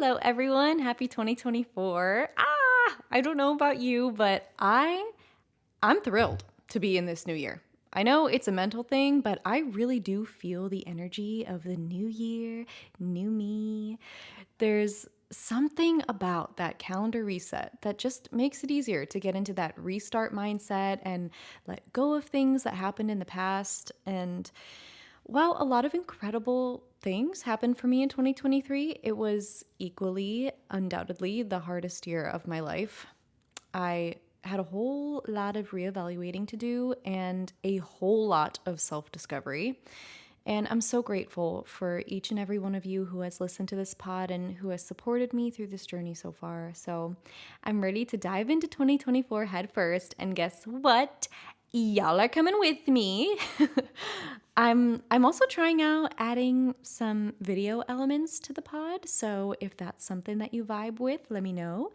Hello, everyone. Happy 2024. I don't know about you, but I'm thrilled to be in this new year. I know it's a mental thing, but I really do feel the energy of the new year, new me. There's something about that calendar reset that just makes it easier to get into that restart mindset and let go of things that happened in the past. And while a lot of incredible things happened for me in 2023, it was equally, undoubtedly, the hardest year of my life. I had a whole lot of reevaluating to do and a whole lot of self discovery. And I'm so grateful for each and every one of you who has listened to this pod and who has supported me through this journey so far. So I'm ready to dive into 2024 head first. And guess what? Y'all are coming with me. I'm also trying out adding some video elements to the pod, so if that's something that you vibe with, let me know.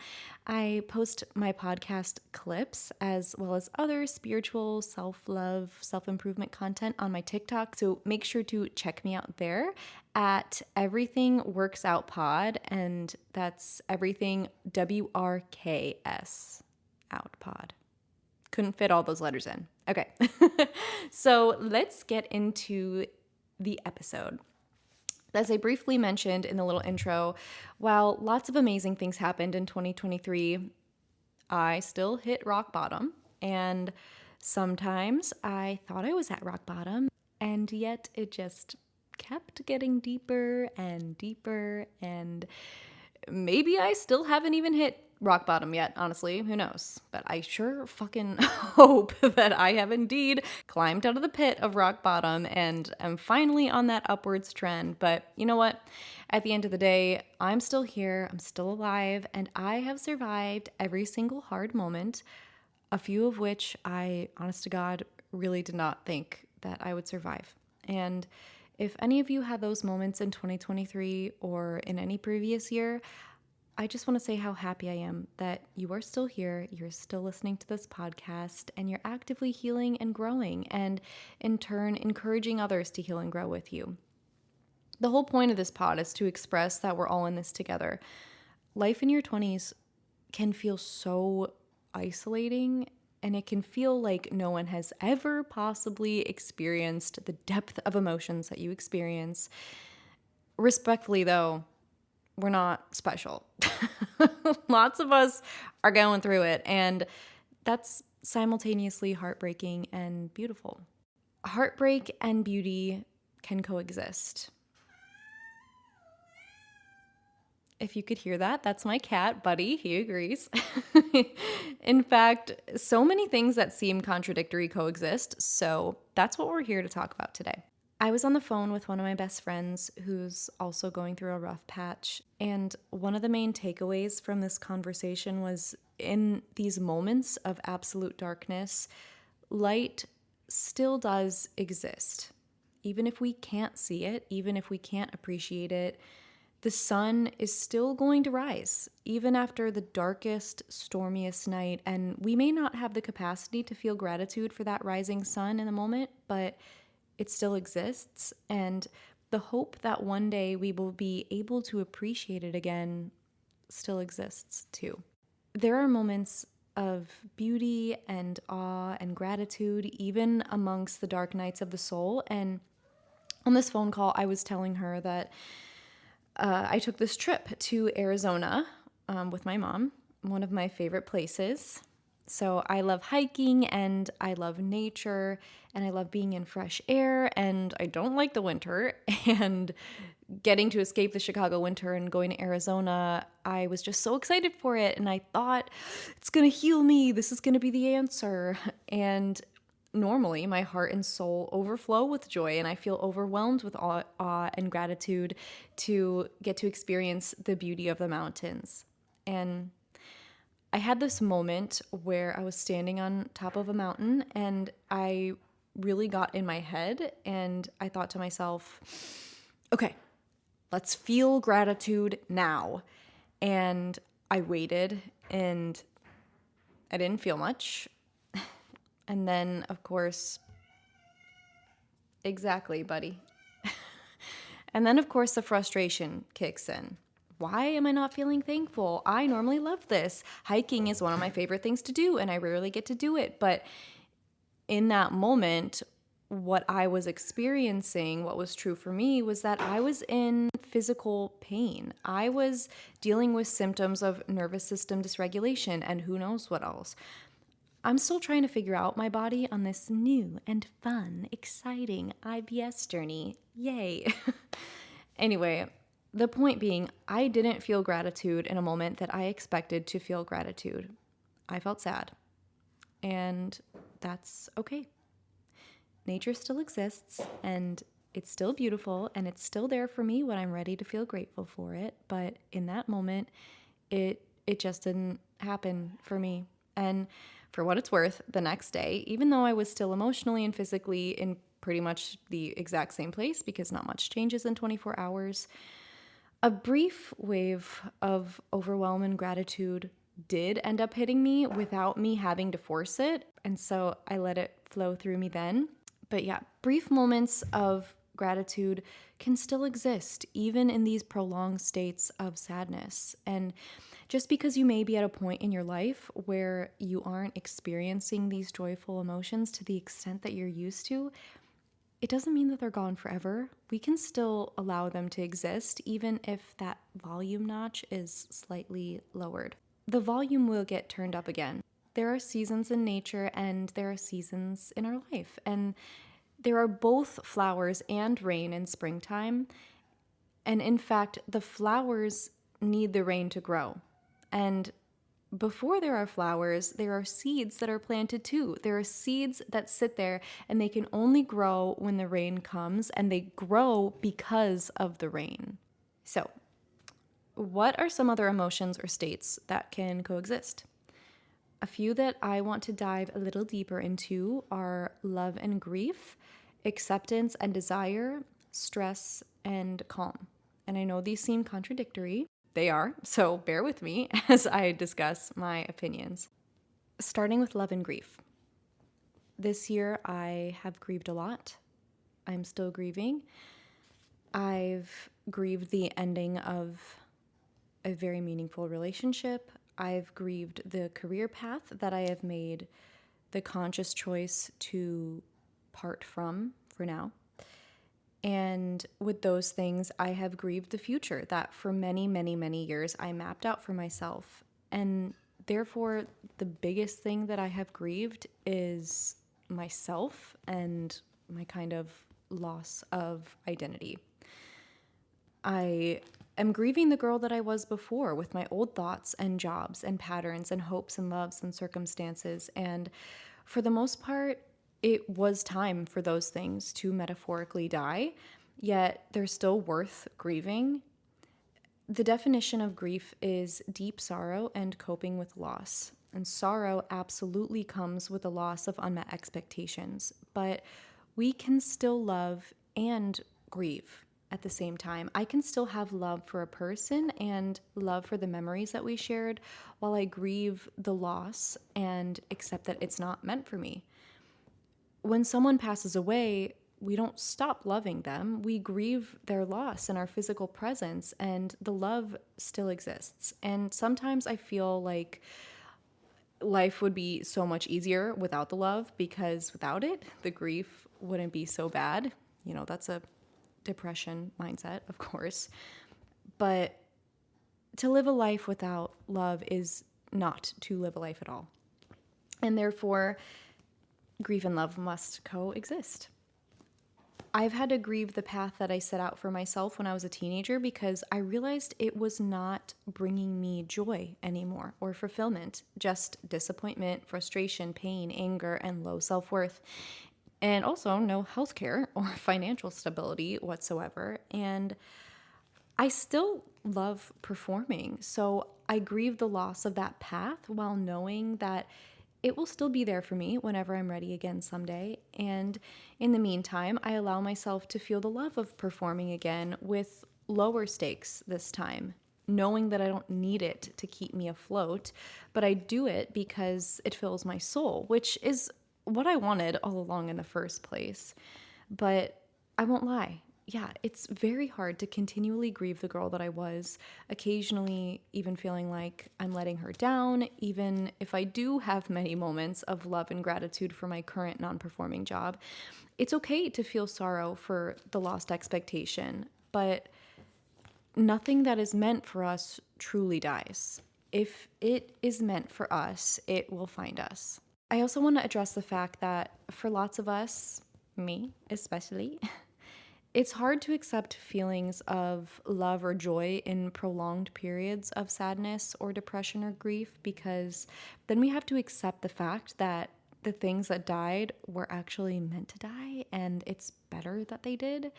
I post my podcast clips as well as other spiritual, self-love, self-improvement content on my TikTok, so make sure to check me out there at Everything Works Out Pod, and that's everything WRKS out pod. Couldn't fit all those letters in. Okay, so let's get into the episode. As I briefly mentioned in the little intro, while lots of amazing things happened in 2023, I still hit rock bottom. And sometimes I thought I was at rock bottom, and yet it just kept getting deeper and deeper. And maybe I still haven't even hit rock bottom yet, honestly. Who knows? But I sure fucking hope that I have indeed climbed out of the pit of rock bottom and am finally on that upwards trend. But you know what? At the end of the day, I'm still here, I'm still alive, and I have survived every single hard moment, a few of which I, honest to God, really did not think that I would survive. And if any of you had those moments in 2023 or in any previous year, I just want to say how happy I am that you are still here, you're still listening to this podcast, and you're actively healing and growing, and in turn, encouraging others to heal and grow with you. The whole point of this pod is to express that we're all in this together. Life in your 20s can feel so isolating, and it can feel like no one has ever possibly experienced the depth of emotions that you experience. Respectfully, though, we're not special. Lots of us are going through it, and that's simultaneously heartbreaking and beautiful. Heartbreak and beauty can coexist. If you could hear that, that's my cat, Buddy. He agrees. In fact, so many things that seem contradictory coexist, so that's what we're here to talk about today. I was on the phone with one of my best friends who's also going through a rough patch, and one of the main takeaways from this conversation was in these moments of absolute darkness, light still does exist. Even if we can't see it, even if we can't appreciate it, the sun is still going to rise, even after the darkest, stormiest night, and we may not have the capacity to feel gratitude for that rising sun in the moment, but it still exists, and the hope that one day we will be able to appreciate it again still exists too. There are moments of beauty and awe and gratitude even amongst the dark nights of the soul, and on this phone call I was telling her that I took this trip to Arizona with my mom, one of my favorite places. So I love hiking and I love nature and I love being in fresh air and I don't like the winter. And getting to escape the Chicago winter and going to Arizona, I was just so excited for it. And I thought, it's going to heal me. This is going to be the answer. And normally my heart and soul overflow with joy and I feel overwhelmed with awe and gratitude to get to experience the beauty of the mountains. And I had this moment where I was standing on top of a mountain and I really got in my head and I thought to myself, okay, let's feel gratitude now. And I waited and I didn't feel much. And then, of course, exactly, buddy. And then, of course, the frustration kicks in. Why am I not feeling thankful? I normally love this. Hiking is one of my favorite things to do, and I rarely get to do it. But in that moment, what I was experiencing, what was true for me, was that I was in physical pain. I was dealing with symptoms of nervous system dysregulation and who knows what else. I'm still trying to figure out my body on this new and fun, exciting IBS journey. Yay. Anyway, the point being, I didn't feel gratitude in a moment that I expected to feel gratitude. I felt sad. And that's okay. Nature still exists and it's still beautiful and it's still there for me when I'm ready to feel grateful for it. But in that moment, it just didn't happen for me. And for what it's worth, the next day, even though I was still emotionally and physically in pretty much the exact same place because not much changes in 24 hours, a brief wave of overwhelm and gratitude did end up hitting me without me having to force it. And so I let it flow through me then. But yeah, brief moments of gratitude can still exist, even in these prolonged states of sadness. And just because you may be at a point in your life where you aren't experiencing these joyful emotions to the extent that you're used to, it doesn't mean that they're gone forever. We can still allow them to exist, even if that volume notch is slightly lowered. The volume will get turned up again. There are seasons in nature and there are seasons in our life. And there are both flowers and rain in springtime. And in fact, the flowers need the rain to grow. And before there are flowers, there are seeds that are planted too. There are seeds that sit there and they can only grow when the rain comes, and they grow because of the rain. So, what are some other emotions or states that can coexist? A few that I want to dive a little deeper into are love and grief, acceptance and desire, stress and calm. And I know these seem contradictory. They are, so bear with me as I discuss my opinions. Starting with love and grief. This year I have grieved a lot. I'm still grieving. I've grieved the ending of a very meaningful relationship. I've grieved the career path that I have made the conscious choice to part from for now. And with those things, I have grieved the future that for many, many, many years I mapped out for myself. And therefore, the biggest thing that I have grieved is myself and my kind of loss of identity. I am grieving the girl that I was before with my old thoughts and jobs and patterns and hopes and loves and circumstances. And for the most part, it was time for those things to metaphorically die, yet they're still worth grieving. The definition of grief is deep sorrow and coping with loss. And sorrow absolutely comes with the loss of unmet expectations, but we can still love and grieve at the same time. I can still have love for a person and love for the memories that we shared while I grieve the loss and accept that it's not meant for me. When someone passes away, we don't stop loving them. We grieve their loss and our physical presence, and the love still exists. And sometimes I feel like life would be so much easier without the love, because without it, the grief wouldn't be so bad. You know, that's a depression mindset, of course. But to live a life without love is not to live a life at all. And therefore, grief and love must coexist. I've had to grieve the path that I set out for myself when I was a teenager because I realized it was not bringing me joy anymore or fulfillment, just disappointment, frustration, pain, anger, and low self-worth. And also no healthcare or financial stability whatsoever. And I still love performing. So I grieve the loss of that path while knowing that it will still be there for me whenever I'm ready again someday. And in the meantime, I allow myself to feel the love of performing again with lower stakes this time, knowing that I don't need it to keep me afloat, but I do it because it fills my soul, which is what I wanted all along in the first place. But I won't lie. yeah, it's very hard to continually grieve the girl that I was, occasionally even feeling like I'm letting her down, even if I do have many moments of love and gratitude for my current non performing job. It's okay to feel sorrow for the lost expectation, but nothing that is meant for us truly dies. If it is meant for us, it will find us. I also want to address the fact that for lots of us, me especially, it's hard to accept feelings of love or joy in prolonged periods of sadness or depression or grief, because then we have to accept the fact that the things that died were actually meant to die and it's better that they did.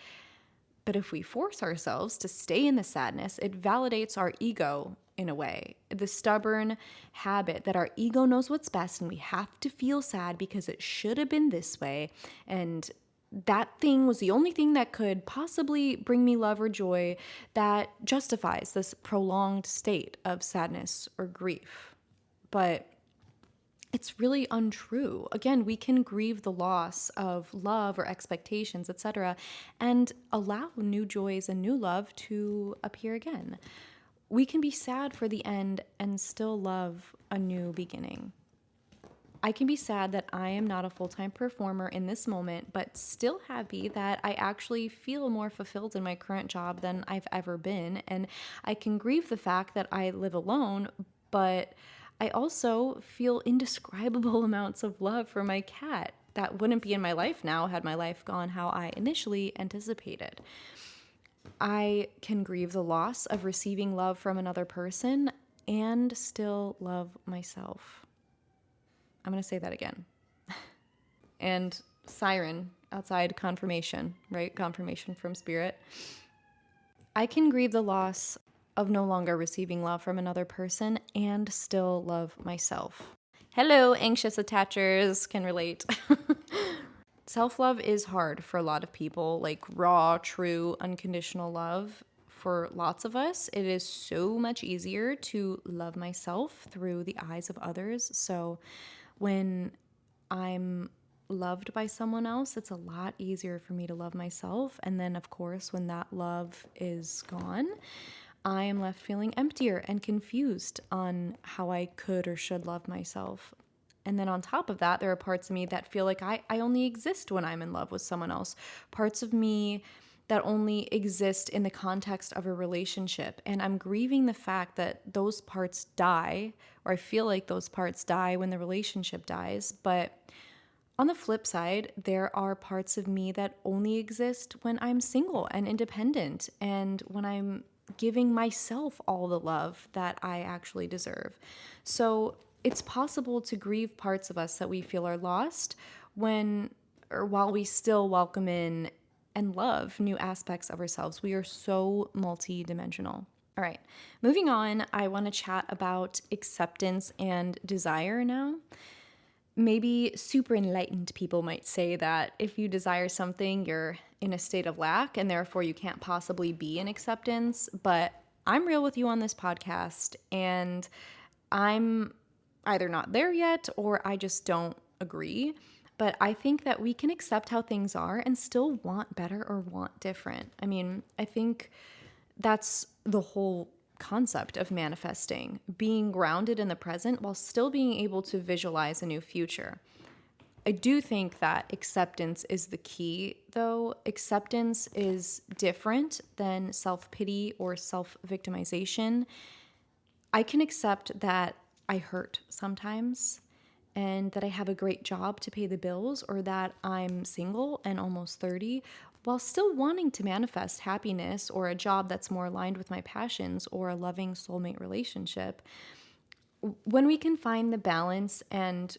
But if we force ourselves to stay in the sadness, it validates our ego in a way. The stubborn habit that our ego knows what's best and we have to feel sad because it should have been this way. And that thing was the only thing that could possibly bring me love or joy that justifies this prolonged state of sadness or grief. But it's really untrue. Again, we can grieve the loss of love or expectations, etc., and allow new joys and new love to appear again. We can be sad for the end and still love a new beginning. I can be sad that I am not a full-time performer in this moment, but still happy that I actually feel more fulfilled in my current job than I've ever been. And I can grieve the fact that I live alone, but I also feel indescribable amounts of love for my cat that wouldn't be in my life now had my life gone how I initially anticipated. I can grieve the loss of receiving love from another person and still love myself. I'm going to say that again. And siren outside, confirmation, right? Confirmation from spirit. I can grieve the loss of no longer receiving love from another person and still love myself. Hello, anxious attachers, can relate. Self-love is hard for a lot of people, like raw, true, unconditional love. For lots of us, it is so much easier to love myself through the eyes of others. So when I'm loved by someone else, it's a lot easier for me to love myself. And then, of course, when that love is gone, I am left feeling emptier and confused on how I could or should love myself. And then on top of that, there are parts of me that feel like I only exist when I'm in love with someone else. Parts of me that only exist in the context of a relationship. And I'm grieving the fact that those parts die, or I feel like those parts die when the relationship dies. But on the flip side, there are parts of me that only exist when I'm single and independent and when I'm giving myself all the love that I actually deserve. So it's possible to grieve parts of us that we feel are lost when or while we still welcome in and love new aspects of ourselves. We are so multidimensional. All right, moving on, I want to chat about acceptance and desire now. Maybe super enlightened people might say that if you desire something, you're in a state of lack and therefore you can't possibly be in acceptance. But I'm real with you on this podcast, and I'm either not there yet or I just don't agree. But I think that we can accept how things are and still want better or want different. I mean, I think that's the whole concept of manifesting, being grounded in the present while still being able to visualize a new future. I do think that acceptance is the key, though. Acceptance is different than self-pity or self-victimization. I can accept that I hurt sometimes and that I have a great job to pay the bills, or that I'm single and almost 30, while still wanting to manifest happiness or a job that's more aligned with my passions or a loving soulmate relationship. When we can find the balance and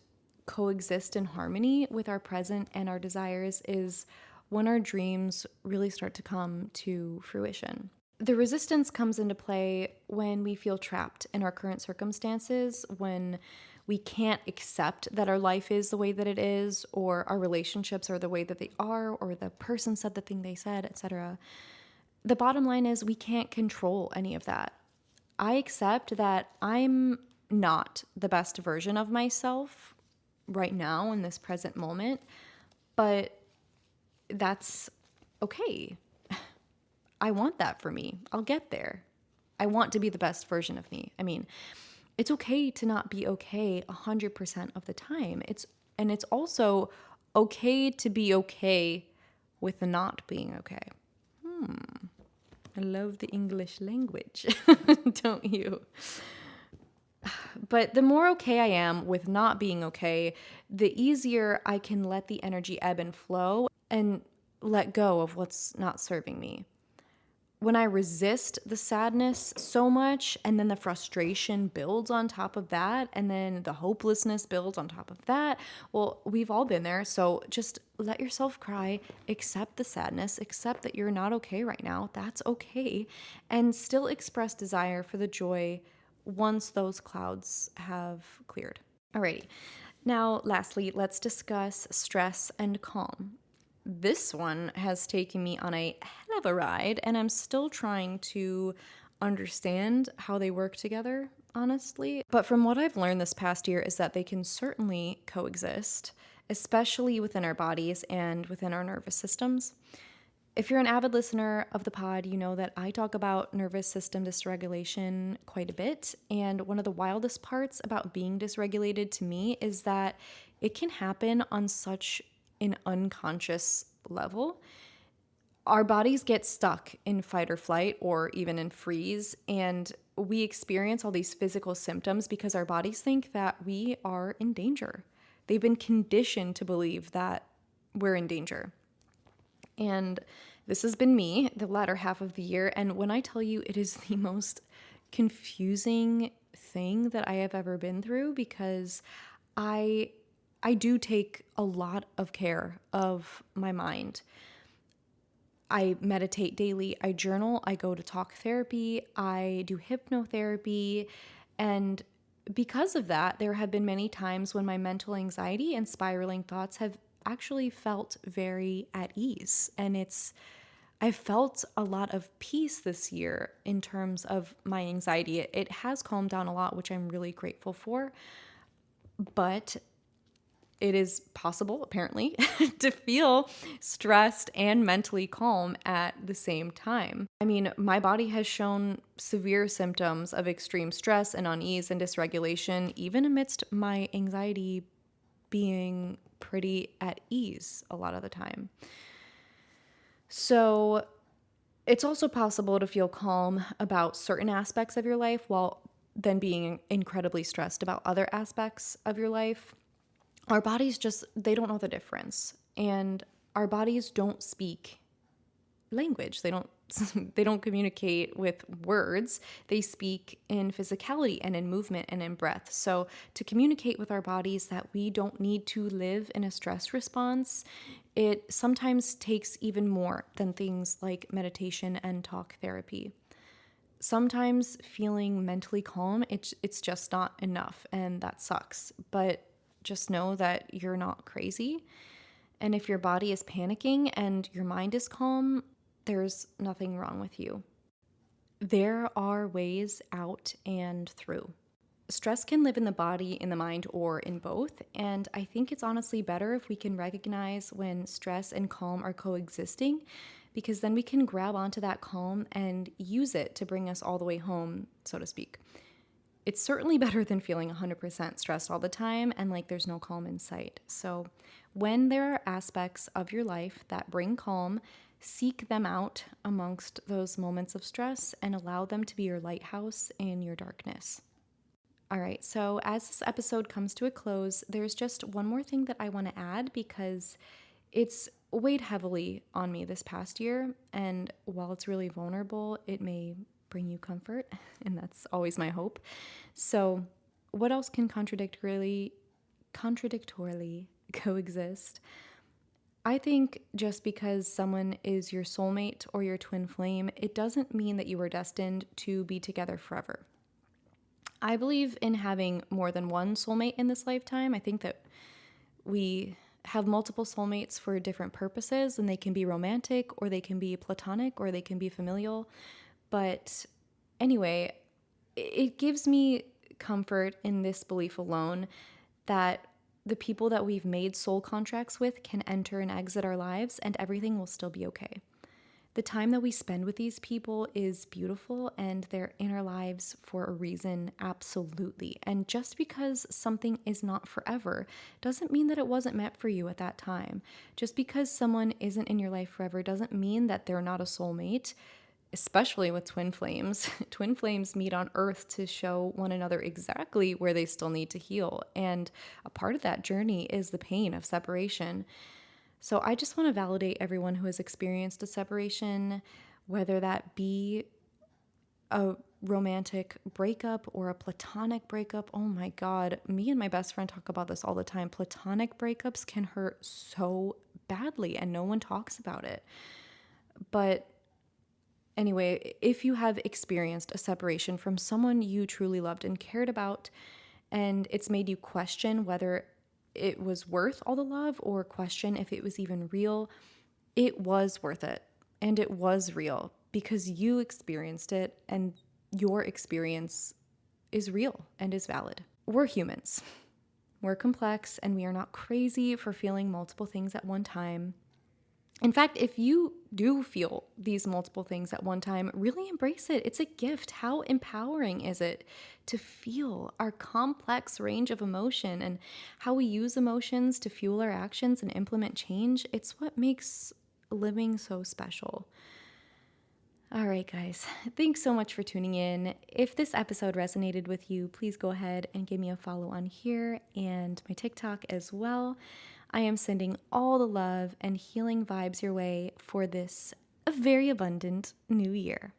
coexist in harmony with our present and our desires is when our dreams really start to come to fruition. The resistance comes into play when we feel trapped in our current circumstances, when we can't accept that our life is the way that it is, or our relationships are the way that they are, or the person said the thing they said, etc. The bottom line is we can't control any of that. I accept that I'm not the best version of myself right now in this present moment, but that's okay. I want that for me. I'll get there. I want to be the best version of me. I mean, it's okay to not be okay 100% of the time. It's also okay to be okay with not being okay. I love the English language, don't you? But the more okay I am with not being okay, the easier I can let the energy ebb and flow and let go of what's not serving me. When I resist the sadness so much, and then the frustration builds on top of that, and then the hopelessness builds on top of that, well, we've all been there. So just let yourself cry, accept the sadness, accept that you're not okay right now. That's okay. And still express desire for the joy once those clouds have cleared. Alrighty. Now, lastly, let's discuss stress and calm. This one has taken me on a hell of a ride, and I'm still trying to understand how they work together, honestly. But from what I've learned this past year is that they can certainly coexist, especially within our bodies and within our nervous systems. If you're an avid listener of the pod, you know that I talk about nervous system dysregulation quite a bit. And one of the wildest parts about being dysregulated to me is that it can happen on such an unconscious level. Our bodies get stuck in fight or flight or even in freeze, and we experience all these physical symptoms because our bodies think that we are in danger. They've been conditioned to believe that we're in danger. And this has been me the latter half of the year. And when I tell you, it is the most confusing thing that I have ever been through, because I do take a lot of care of my mind. I meditate daily, I journal, I go to talk therapy, I do hypnotherapy, and because of that, there have been many times when my mental anxiety and spiraling thoughts have actually felt very at ease. And I've felt a lot of peace this year in terms of my anxiety. It has calmed down a lot, which I'm really grateful for. But it is possible, apparently, to feel stressed and mentally calm at the same time. I mean, my body has shown severe symptoms of extreme stress and unease and dysregulation, even amidst my anxiety being pretty at ease a lot of the time. So it's also possible to feel calm about certain aspects of your life while then being incredibly stressed about other aspects of your life. Our bodies they don't know the difference. And our bodies don't speak language. They don't they don't communicate with words. They speak in physicality and in movement and in breath. So to communicate with our bodies that we don't need to live in a stress response, it sometimes takes even more than things like meditation and talk therapy. Sometimes feeling mentally calm, it's just not enough, and that sucks. But just know that you're not crazy. And if your body is panicking and your mind is calm, there's nothing wrong with you. There are ways out and through. Stress can live in the body, in the mind, or in both. And I think it's honestly better if we can recognize when stress and calm are coexisting, because then we can grab onto that calm and use it to bring us all the way home, so to speak. It's certainly better than feeling 100% stressed all the time and like there's no calm in sight. So when there are aspects of your life that bring calm, seek them out amongst those moments of stress and allow them to be your lighthouse in your darkness. All right, so as this episode comes to a close, there's just one more thing that I want to add, because it's weighed heavily on me this past year. And while it's really vulnerable, it may bring you comfort, and that's always my hope. So what else can contradictorily coexist? I think just because someone is your soulmate or your twin flame, it doesn't mean that you are destined to be together forever. I believe in having more than one soulmate in this lifetime. I think that we have multiple soulmates for different purposes, and they can be romantic, or they can be platonic, or they can be familial. But anyway, it gives me comfort in this belief alone that the people that we've made soul contracts with can enter and exit our lives and everything will still be okay. The time that we spend with these people is beautiful and they're in our lives for a reason, absolutely. And just because something is not forever doesn't mean that it wasn't meant for you at that time. Just because someone isn't in your life forever doesn't mean that they're not a soulmate, especially with twin flames. Twin flames meet on Earth to show one another exactly where they still need to heal. And a part of that journey is the pain of separation. So I just want to validate everyone who has experienced a separation, whether that be a romantic breakup or a platonic breakup. Oh my God, me and my best friend talk about this all the time. Platonic breakups can hurt so badly and no one talks about it. But anyway, if you have experienced a separation from someone you truly loved and cared about, and it's made you question whether it was worth all the love or question if it was even real, it was worth it. And it was real because you experienced it and your experience is real and is valid. We're humans. We're complex and we are not crazy for feeling multiple things at one time. In fact, if you do feel these multiple things at one time, really embrace it. It's a gift. How empowering is it to feel our complex range of emotion and how we use emotions to fuel our actions and implement change? It's what makes living so special. All right, guys, thanks so much for tuning in. If this episode resonated with you, please go ahead and give me a follow on here and my TikTok as well. I am sending all the love and healing vibes your way for this very abundant new year.